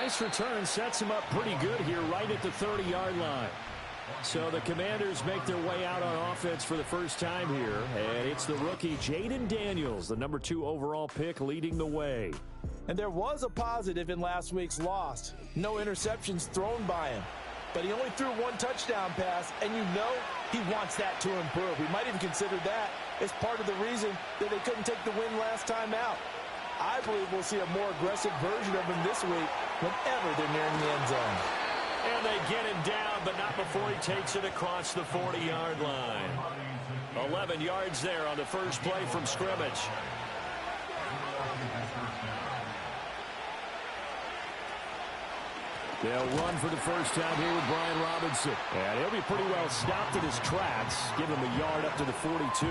nice return sets him up pretty good here right at the 30-yard line. So the Commanders make their way out on offense for the first time here, and it's the rookie Jayden Daniels, the number 2 overall pick, leading the way. And there was a positive in last week's loss. No interceptions thrown by him. But he only threw 1 touchdown pass, and you know he wants that to improve. We might even consider that as part of the reason that they couldn't take the win last time out. I believe we'll see a more aggressive version of him this week whenever they're nearing the end zone. And they get him down, but not before he takes it across the 40-yard line. 11 yards there on the first play from scrimmage. They'll run for the first time here with Brian Robinson. And he'll be pretty well stopped in his tracks. Give him a yard up to the 42.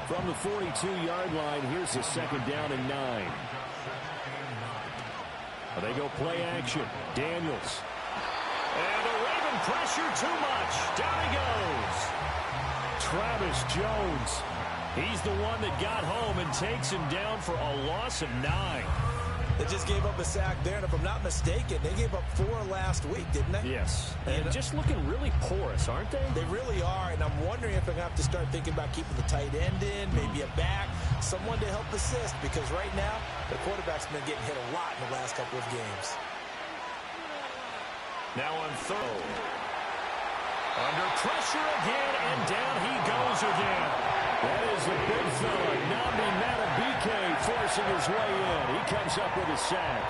From the 42-yard line, here's the second down and 9. They go play action. Daniels. And the Raven pressure too much. Down he goes. Travis Jones. He's the one that got home and takes him down for a loss of 9. They just gave up a sack there, and if I'm not mistaken, they gave up 4 last week, didn't they? Yes. And just looking really porous, aren't they? They really are, and I'm wondering if they're going to have to start thinking about keeping the tight end in, maybe a back, someone to help assist, because right now, the quarterback's been getting hit a lot in the last couple of games. Now on third. Under pressure again, and down he goes again. That is the big fella, Nnamdi Madubuike, forcing his way in. He comes up with a sack.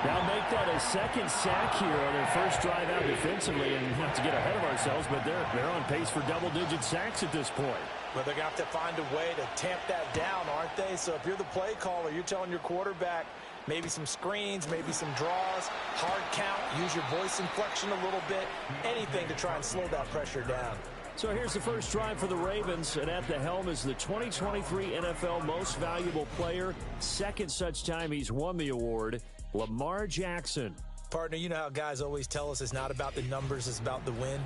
Now make that a second sack here on their first drive out defensively, and not to get ahead of ourselves, but they're on pace for double-digit sacks at this point. Well, they're going to have to find a way to tamp that down, aren't they? So if you're the play caller, you're telling your quarterback maybe some screens, maybe some draws, hard count, use your voice inflection a little bit, anything to try and slow that pressure down. So here's the first drive for the Ravens, and at the helm is the 2023 NFL Most Valuable Player. Second such time he's won the award, Lamar Jackson. Partner, you know how guys always tell us it's not about the numbers, it's about the win.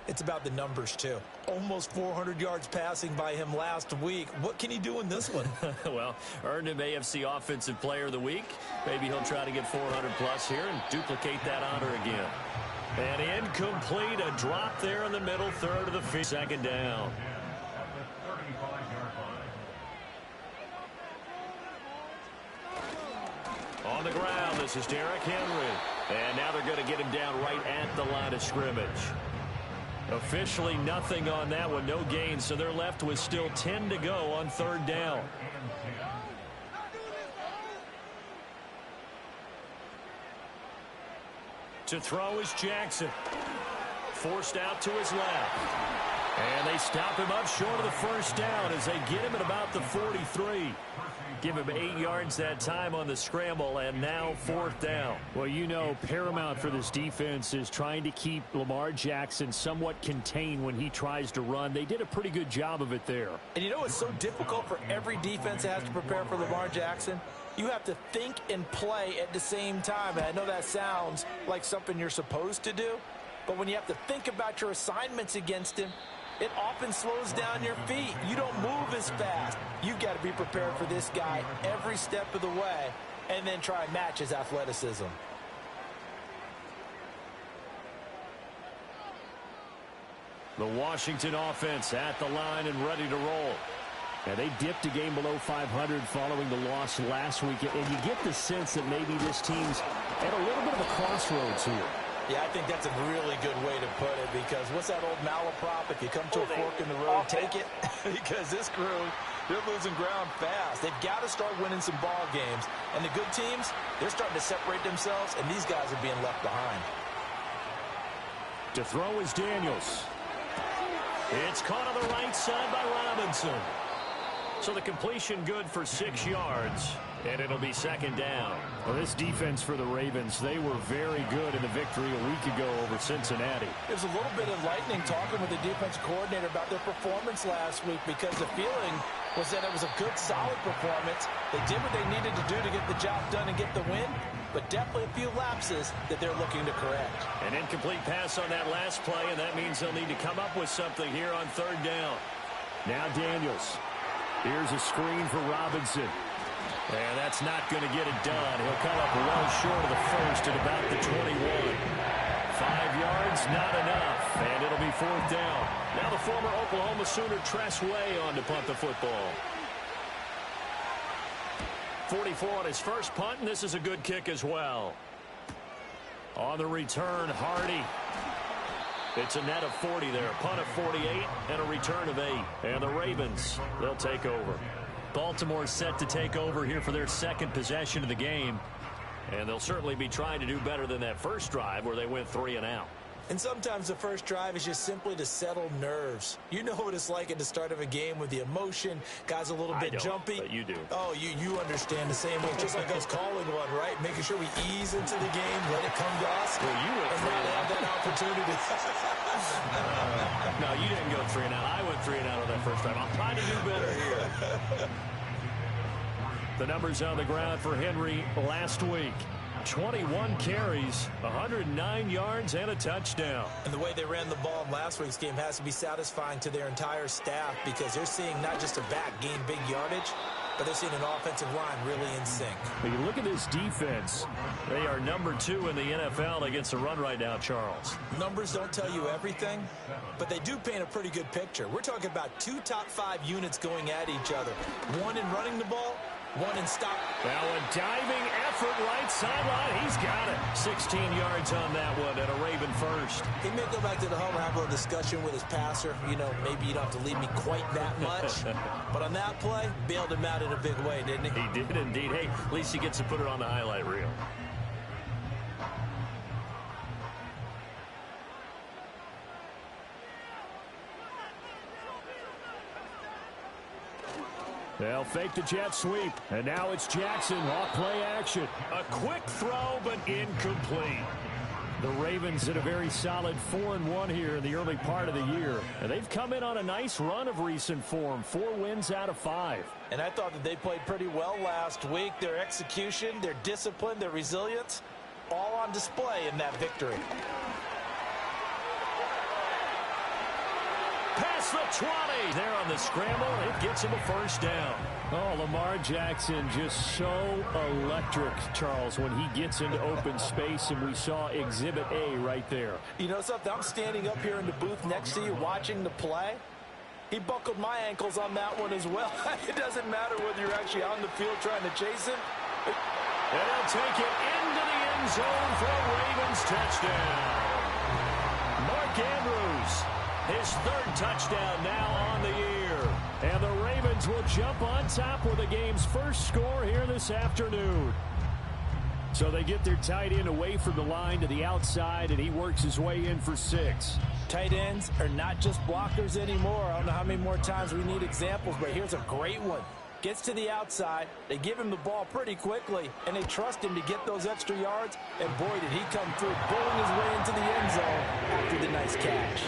It's about the numbers, too. Almost 400 yards passing by him last week. What can he do in this one? Well, earned him AFC Offensive Player of the Week. Maybe he'll try to get 400-plus here and duplicate that honor again. And incomplete, a drop there in the middle, third of the field. Second down. On the ground, this is Derrick Henry. And now they're going to get him down right at the line of scrimmage. Officially nothing on that one, no gain, so they're left with still 10 to go on third down. To throw is Jackson. Forced out to his left. And they stop him up short of the first down as they get him at about the 43. Give him 8 yards that time on the scramble, and now fourth down. Well, you know, paramount for this defense is trying to keep Lamar Jackson somewhat contained when he tries to run. They did a pretty good job of it there. And you know it's so difficult for every defense that has to prepare for Lamar Jackson? You have to think and play at the same time. And I know that sounds like something you're supposed to do, but when you have to think about your assignments against him, it often slows down your feet. You don't move as fast. You've got to be prepared for this guy every step of the way and then try and match his athleticism. The Washington offense at the line and ready to roll. And they dipped a game below 500 following the loss last week. And you get the sense that maybe this team's at a little bit of a crossroads here. Yeah, I think that's a really good way to put it, because what's that old malaprop? If you come to a fork in the road, take it. Because this crew, they're losing ground fast. They've got to start winning some ball games. And the good teams, they're starting to separate themselves, and these guys are being left behind. To throw is Daniels. It's caught on the right side by Robinson. So the completion good for 6 yards, and it'll be second down. Well, this defense for the Ravens, they were very good in the victory a week ago over Cincinnati. There's a little bit enlightening talking with the defense coordinator about their performance last week, because the feeling was that it was a good, solid performance. They did what they needed to do to get the job done and get the win, but definitely a few lapses that they're looking to correct. An incomplete pass on that last play, and that means they'll need to come up with something here on third down. Now Daniels. Here's a screen for Robinson. And that's not going to get it done. He'll come up well short of the first at about the 21. 5 yards, not enough. And it'll be 4th down. Now the former Oklahoma Sooner Tress Way on to punt the football. 44 on his first punt, and this is a good kick as well. On the return, Hardy. It's a net of 40 there. Punt of 48 and a return of 8. And the Ravens, they'll take over. Baltimore set to take over here for their second possession of the game. And they'll certainly be trying to do better than that first drive where they went 3 and out. And sometimes the first drive is just simply to settle nerves. You know what it's like at the start of a game with the emotion. Guys a little bit jumpy. But you do. Oh, you understand the same way. Just like us calling one, right? Making sure we ease into the game, let it come to us. Well, you went and not have that opportunity. No, you didn't go 3 and out. I went 3 and out on that first drive. I'm trying to do better here. The numbers on the ground for Henry last week. 21 carries, 109 yards, and a touchdown. And the way they ran the ball in last week's game has to be satisfying to their entire staff because they're seeing not just a back gain big yardage, but they're seeing an offensive line really in sync. When you look at this defense, they are number 2 in the NFL against the run right now, Charles. Numbers don't tell you everything, but they do paint a pretty good picture. We're talking about 2 top 5 units going at each other. One in running the ball, one in stop. Now a diving effort right sideline. He's got it. 16 yards on that one and a Raven first. He may go back to the home and have a little discussion with his passer. You know, maybe you don't have to leave me quite that much. But on that play, bailed him out in a big way, didn't he? He did indeed. Hey, at least he gets to put it on the highlight reel. They'll fake the jet sweep, and now it's Jackson off play action. A quick throw, but incomplete. The Ravens did a very solid 4-1 here in the early part of the year, and they've come in on a nice run of recent form, 4 wins out of 5. And I thought that they played pretty well last week. Their execution, their discipline, their resilience, all on display in that victory. Past the 20. There on the scramble. It gets him a first down. Oh, Lamar Jackson just so electric, Charles, when he gets into open space, and we saw Exhibit A right there. You know something? I'm standing up here in the booth next to you watching the play. He buckled my ankles on that one as well. It doesn't matter whether you're actually on the field trying to chase him. And they'll take it into the end zone for a Ravens touchdown. Mark Andrews. His 3rd touchdown now on the year. And the Ravens will jump on top with the game's first score here this afternoon. So they get their tight end away from the line to the outside, and he works his way in for 6. Tight ends are not just blockers anymore. I don't know how many more times we need examples, but here's a great one. Gets to the outside, they give him the ball pretty quickly, and they trust him to get those extra yards, and boy, did he come through, bowling his way into the end zone after the nice catch.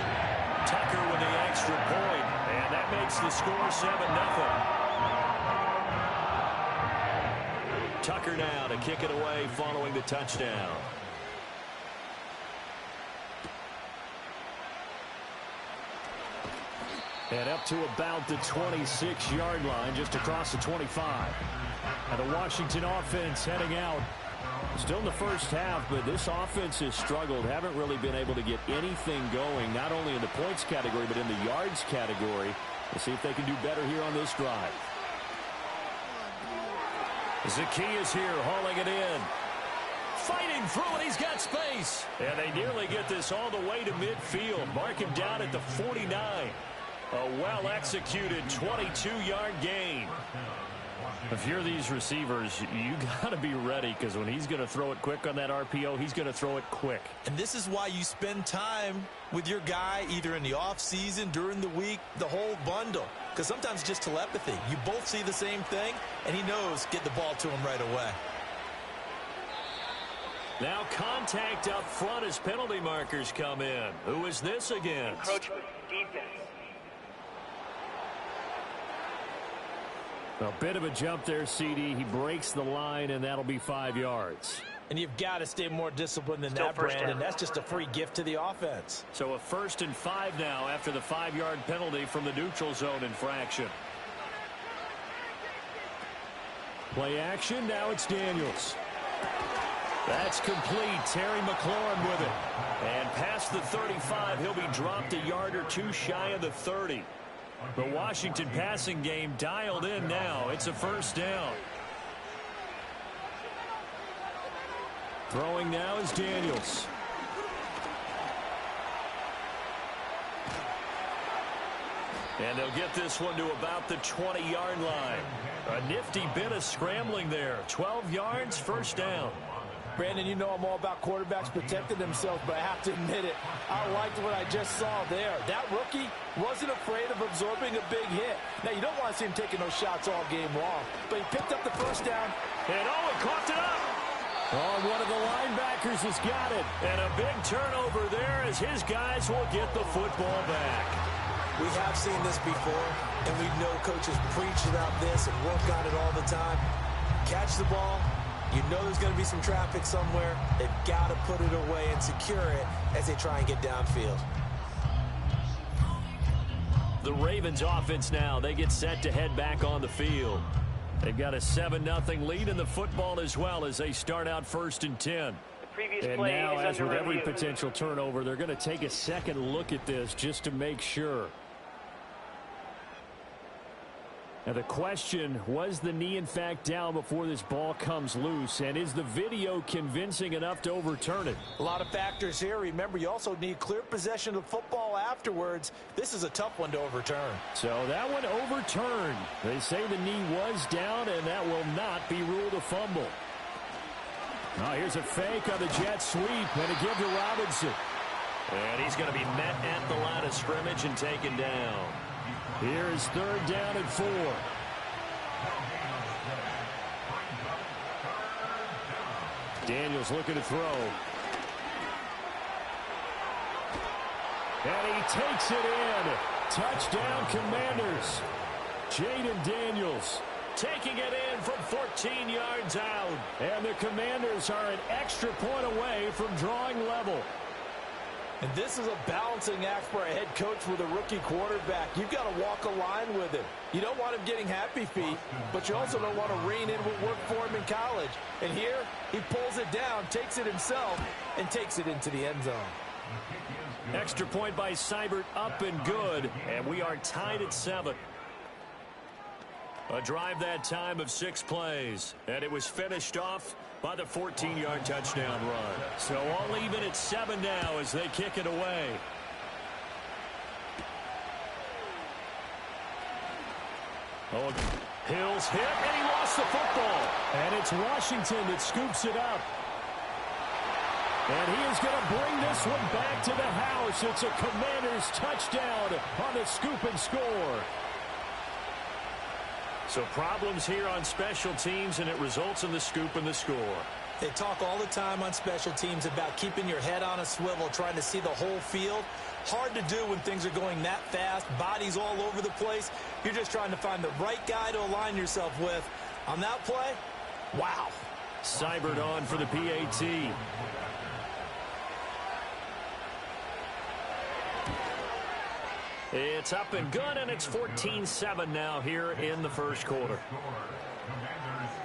Tucker with the extra point, and that makes the score 7-0. Tucker now to kick it away following the touchdown. And up to about the 26-yard line, just across the 25. And the Washington offense heading out. Still in the first half, but this offense has struggled. Haven't really been able to get anything going, not only in the points category, but in the yards category. We'll see if they can do better here on this drive. Zacchaeus here, hauling it in. Fighting through it, he's got space. And they nearly get this all the way to midfield. Mark him down at the 49. A well-executed 22-yard gain. If you're these receivers, you got to be ready, because when he's going to throw it quick on that RPO, he's going to throw it quick. And this is why you spend time with your guy either in the offseason, during the week, the whole bundle. Because sometimes it's just telepathy. You both see the same thing, and he knows get the ball to him right away. Now contact up front as penalty markers come in. Who is this against? Encroachment, defense. A bit of a jump there, CD. He breaks the line, and that'll be 5 yards. And you've got to stay more disciplined than Still that, first Brandon. down. That's just a free gift to the offense. So a 1st and 5 now after the 5-yard penalty from the neutral zone infraction. Play action, now it's Daniels. That's complete. Terry McLaurin with it. And past the 35, he'll be dropped a yard or two shy of the 30. The Washington passing game dialed in now. It's a first down. Throwing now is Daniels. And they'll get this one to about the 20-yard line. A nifty bit of scrambling there. 12 yards, first down. Brandon, you know I'm all about quarterbacks protecting themselves, but I have to admit it, I liked what I just saw there. That rookie wasn't afraid of absorbing a big hit. Now, you don't want to see him taking those shots all game long, but he picked up the first down. And Owen coughed it up. Oh, one of the linebackers has got it. And a big turnover there as his guys will get the football back. We have seen this before, and we know coaches preach about this and work on it all the time. Catch the ball. You know there's going to be some traffic somewhere. They've got to put it away and secure it as they try and get downfield. The Ravens offense now, they get set to head back on the field. They've got a 7-0 lead in the football as well as they start out 1st and 10. And now, as with every potential turnover, they're going to take a second look at this just to make sure. Now the question, was the knee in fact down before this ball comes loose? And is the video convincing enough to overturn it? A lot of factors here. Remember, you also need clear possession of football afterwards. This is a tough one to overturn. So that one overturned. They say the knee was down, and that will not be ruled a fumble. Now here's a fake on the jet sweep, and a give to Robinson. And he's going to be met at the line of scrimmage and taken down. Here is 3rd down and 4. Daniels looking to throw. And he takes it in. Touchdown, Commanders. Jaden Daniels taking it in from 14 yards out. And the Commanders are an extra point away from drawing level. And this is a balancing act for a head coach with a rookie quarterback. You've got to walk a line with him. You don't want him getting happy feet, but you also don't want to rein in what worked for him in college. And here, he pulls it down, takes it himself, and takes it into the end zone. Extra point by Seibert, up and good. And we are tied at 7. A drive that time of 6 plays. And it was finished off by the 14-yard touchdown run. So all even at 7 now as they kick it away. Oh, Hill's hit, and he lost the football. And it's Washington that scoops it up. And he is going to bring this one back to the house. It's a Commanders touchdown on the scoop and score. So problems here on special teams, and it results in the scoop and the score. They talk all the time on special teams about keeping your head on a swivel, trying to see the whole field. Hard to do when things are going that fast, bodies all over the place. You're just trying to find the right guy to align yourself with. On that play, wow. Seibert on for the PAT. It's up and good, and it's 14-7 now here in the first quarter.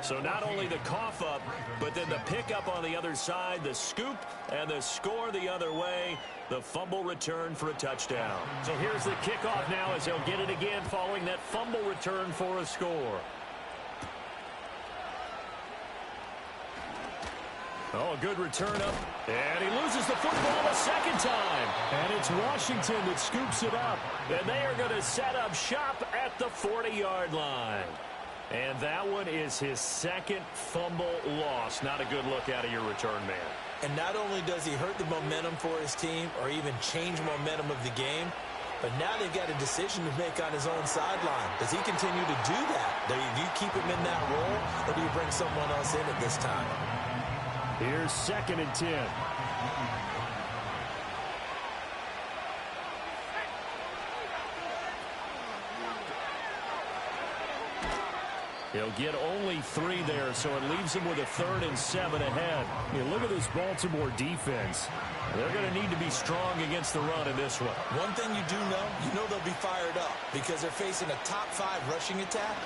So not only the cough up, but then the pickup on the other side, the scoop, and the score the other way, the fumble return for a touchdown. So here's the kickoff now as they'll get it again following that fumble return for a score. Oh, a good return up. And he loses the football a second time. And it's Washington that scoops it up. And they are going to set up shop at the 40-yard line. And that one is his second fumble loss. Not a good look out of your return man. And not only does he hurt the momentum for his team or even change momentum of the game, but now they've got a decision to make on his own sideline. Does he continue to do that? Do you keep him in that role, or do you bring someone else in at this time? Here's 2nd and 10. He'll get only 3 there, so it leaves him with a 3rd and 7 ahead. Yeah, look at this Baltimore defense. They're going to need to be strong against the run in this one. One thing you know they'll be fired up because they're facing a top 5 rushing attack.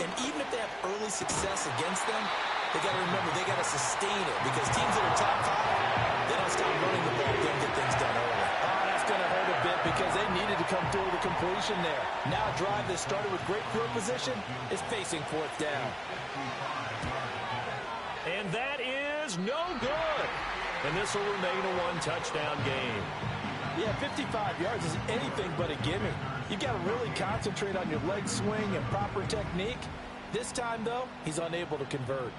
And even if they have early success against them, they got to remember they got to sustain it because teams that are top 5, they don't stop running the ball, they'll get things done early. Oh, that's going to hurt a bit because they needed to come through with a completion there. Now a drive that started with great field position is facing 4th down. And that is no good. And this will remain a 1-touchdown game. Yeah, 55 yards is anything but a gimme. You've got to really concentrate on your leg swing and proper technique. This time, though, he's unable to convert.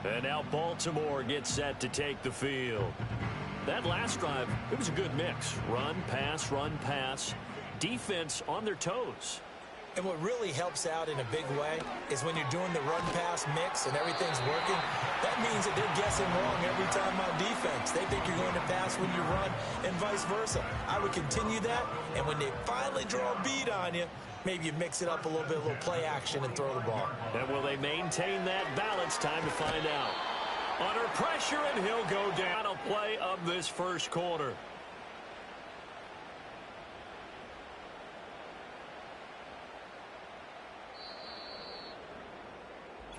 And now Baltimore gets set to take the field. That last drive, it was a good mix. Run, pass, defense on their toes. And what really helps out in a big way is when you're doing the run-pass mix and everything's working, that means that they're guessing wrong every time on defense. They think you're going to pass when you run and vice versa. I would continue that, and when they finally draw a beat on you, maybe you mix it up a little bit, a little play action and throw the ball. And will they maintain that balance? Time to find out. Under pressure, and he'll go down. A play of this first quarter.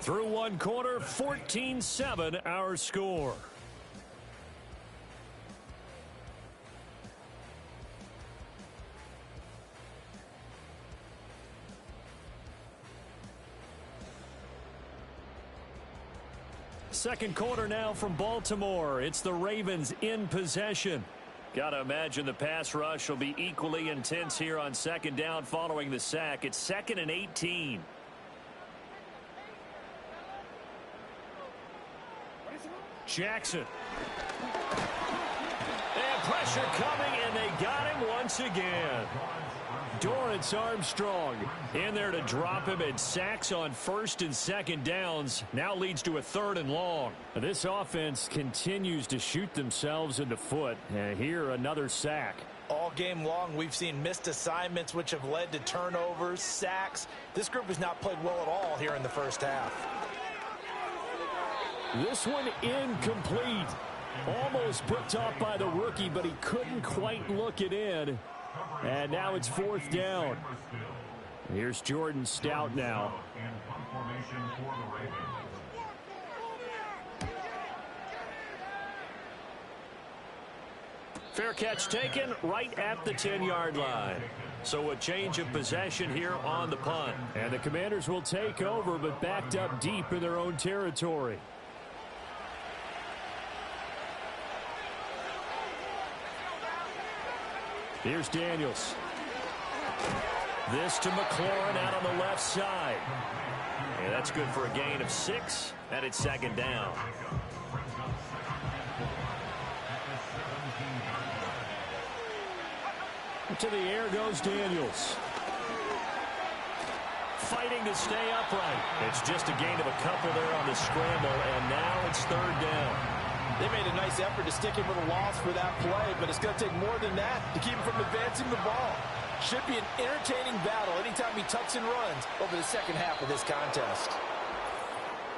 Through one quarter, 14-7 our score. Second quarter now from Baltimore. It's the Ravens in possession. Got to imagine the pass rush will be equally intense here on 2nd down following the sack. It's 2nd and 18. Jackson. And pressure coming, and they got him once again. Dorrance Armstrong in there to drop him, and sacks on 1st and 2nd downs. Now leads to a 3rd and long. This offense continues to shoot themselves in the foot. Here, another sack. All game long, we've seen missed assignments, which have led to turnovers, sacks. This group has not played well at all here in the first half. This one incomplete. Almost picked off by the rookie, but he couldn't quite look it in. And now it's 4th down. Here's Jordan Stout now. Fair catch taken right at the 10-yard line. So a change of possession here on the punt. And the Commanders will take over, but backed up deep in their own territory. Here's Daniels. This to McLaurin out on the left side. Yeah, that's good for a gain of 6, and it's 2nd down. To the air goes Daniels. Fighting to stay upright. It's just a gain of a couple there on the scramble, and now it's 3rd down. They made a nice effort to stick him with a loss for that play, but it's going to take more than that to keep him from advancing the ball. Should be an entertaining battle anytime he tucks and runs over the second half of this contest.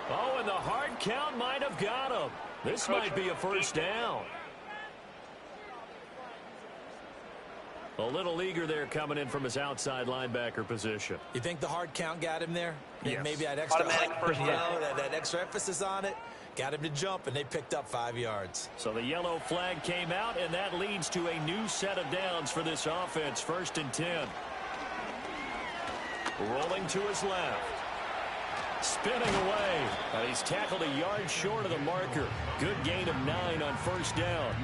Oh, and the hard count might have got him. This might be a 1st down. A little eager there coming in from his outside linebacker position. You think the hard count got him there? Yes. Maybe that extra, automatic first down. that extra emphasis on it got him to jump, and they picked up 5 yards. So the yellow flag came out, and that leads to a new set of downs for this offense. 1st and 10. Rolling to his left. Spinning away. And he's tackled a yard short of the marker. Good gain of 9 on 1st down.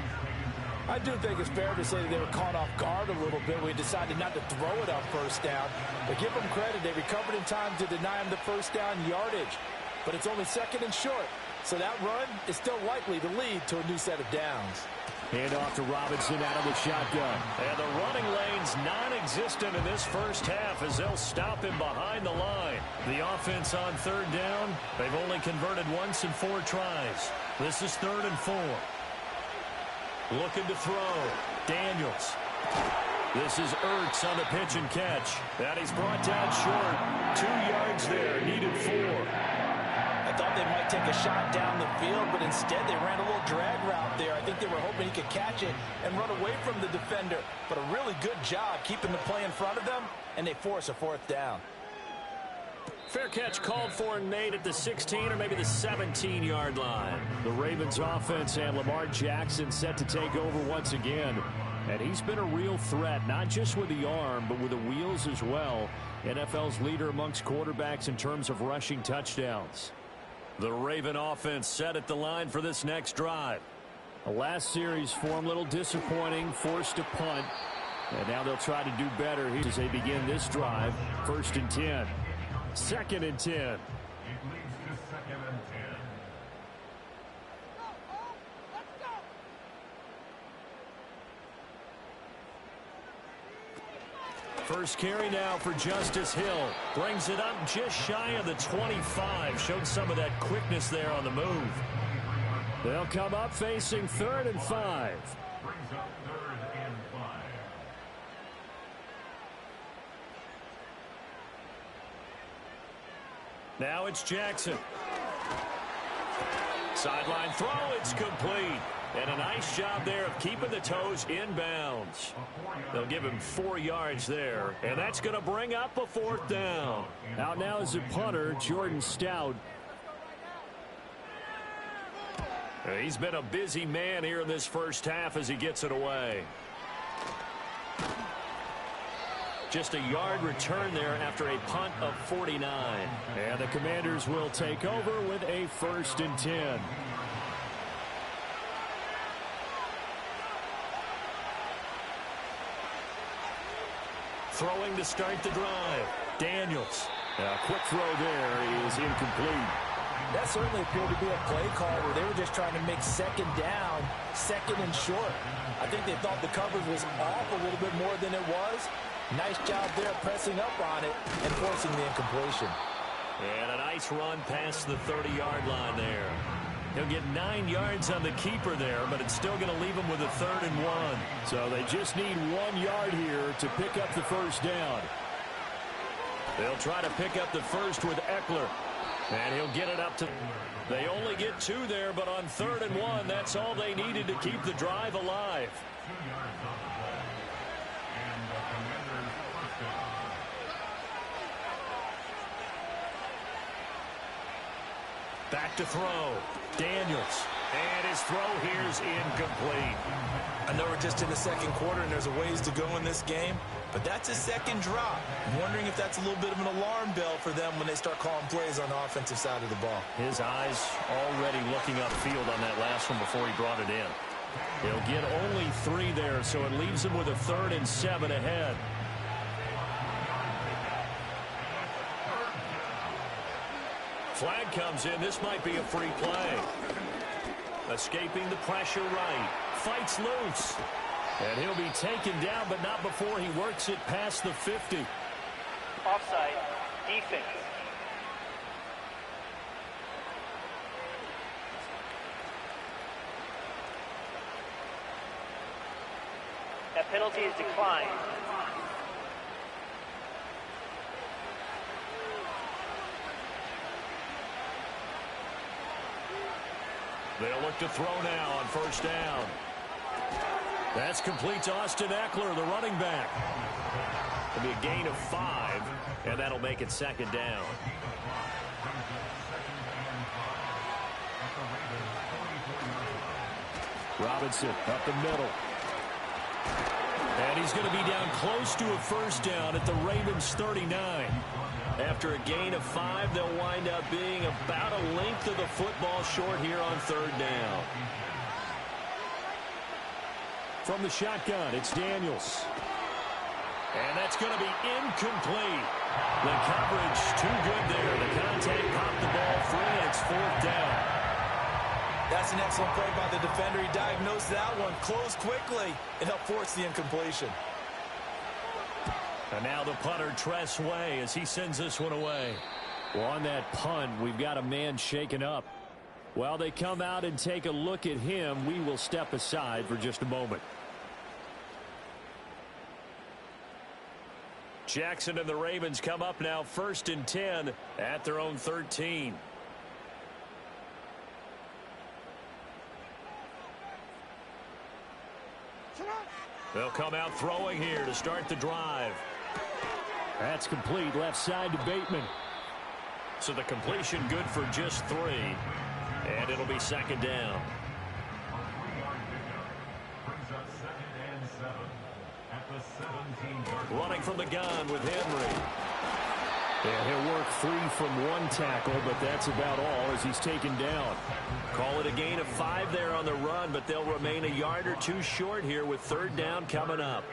I do think it's fair to say that they were caught off guard a little bit when we decided not to throw it on 1st down. But give them credit. They recovered in time to deny him the 1st down yardage. But it's only 2nd and short. So that run is still likely to lead to a new set of downs. Hand off to Robinson out of the shotgun. And the running lane's non-existent in this first half as they'll stop him behind the line. The offense on 3rd down, they've only converted once in 4 tries. This is 3rd and 4. Looking to throw. Daniels. This is Ertz on the pitch and catch. And he's brought down short. 2 yards there, needed 4. I thought they might take a shot down the field, but instead they ran a little drag route there. I think they were hoping he could catch it and run away from the defender. But a really good job keeping the play in front of them, and they force a 4th down. Fair catch called for and made at the 16 or maybe the 17-yard line. The Ravens offense and Lamar Jackson set to take over once again. And he's been a real threat, not just with the arm, but with the wheels as well. NFL's leader amongst quarterbacks in terms of rushing touchdowns. The Raven offense set at the line for this next drive. The last series form a little disappointing, forced to punt. And now they'll try to do better here as they begin this drive. 1st and 10. 2nd and 10. First carry now for Justice Hill. Brings it up just shy of the 25. Showed some of that quickness there on the move. They'll come up facing 3rd and 5. Now it's Jackson. Sideline throw, it's complete. And a nice job there of keeping the toes in bounds. They'll give him 4 yards there, and that's going to bring up a 4th down. Out now is a punter, Jordan Stout. He's been a busy man here in this first half as he gets it away. Just a yard return there after a punt of 49. And the Commanders will take over with a 1st and 10. Throwing to start the drive. Daniels. A quick throw there is incomplete. That certainly appeared to be a play call where they were just trying to make 2nd down, 2nd and short. I think they thought the coverage was off a little bit more than it was. Nice job there pressing up on it and forcing the incompletion. And a nice run past the 30-yard line there. He'll get 9 yards on the keeper there, but it's still going to leave him with a 3rd and 1. So they just need 1 yard here to pick up the 1st down. They'll try to pick up the first with Eckler. And he'll get it up to... They only get 2 there, but on 3rd and 1, that's all they needed to keep the drive alive. Back to throw. Daniels. And his throw here is incomplete. I know we're just in the 2nd quarter and there's a ways to go in this game, but that's a 2nd drop. I'm wondering if that's a little bit of an alarm bell for them when they start calling plays on the offensive side of the ball. His eyes already looking upfield on that last one before he brought it in. He'll get only 3 there, so it leaves him with a 3rd and 7 ahead. Flag comes in. This might be a free play. Escaping the pressure right. Fights loose. And he'll be taken down, but not before he works it past the 50. Offside. Defense. That penalty is declined. They'll look to throw now on 1st down. That's complete to Austin Eckler, the running back. It'll be a gain of 5, and that'll make it 2nd down. Robinson up the middle. And he's going to be down close to a 1st down at the Ravens 39. After a gain of 5, they'll wind up being about a length of the football short here on 3rd down. From the shotgun, it's Daniels. And that's going to be incomplete. The coverage too good there. The contact popped the ball free, and it's 4th down. That's an excellent play by the defender. He diagnosed that one, closed quickly, and helped force the incompletion. And now the punter, Tress Way, as he sends this one away. Well, on that punt, we've got a man shaken up. While they come out and take a look at him, we will step aside for just a moment. Jackson and the Ravens come up now 1st and 10 at their own 13. They'll come out throwing here to start the drive. That's complete left side to Bateman. So the completion good for just 3. And it'll be 2nd down. Running from the gun with Henry. Yeah, he'll work free from 1 tackle, but that's about all as he's taken down. Call it a gain of 5 there on the run, but they'll remain a yard or 2 short here with 3rd down coming up.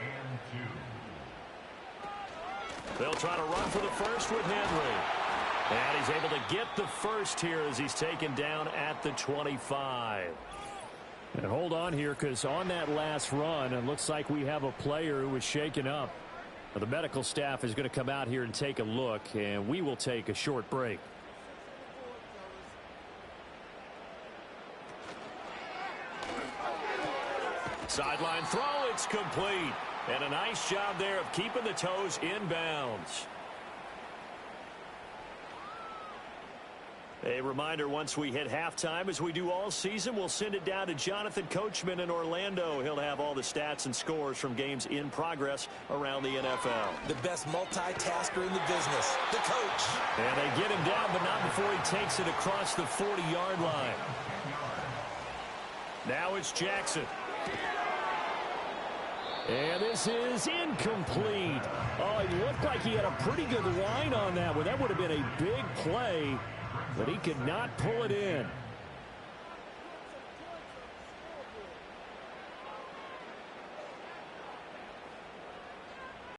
They'll try to run for the first with Henry. And he's able to get the first here as he's taken down at the 25. And hold on here, because on that last run, it looks like we have a player who was shaken up. The medical staff is going to come out here and take a look, and we will take a short break. Sideline throw, it's complete. And a nice job there of keeping the toes inbounds. A reminder, once we hit halftime, as we do all season, we'll send it down to Jonathan Coachman in Orlando. He'll have all the stats and scores from games in progress around the NFL. The best multitasker in the business, the coach. And they get him down, but not before he takes it across the 40-yard line. Now it's Jackson. And this is incomplete. Oh, he looked like he had a pretty good line on that one. That would have been a big play, but he could not pull it in.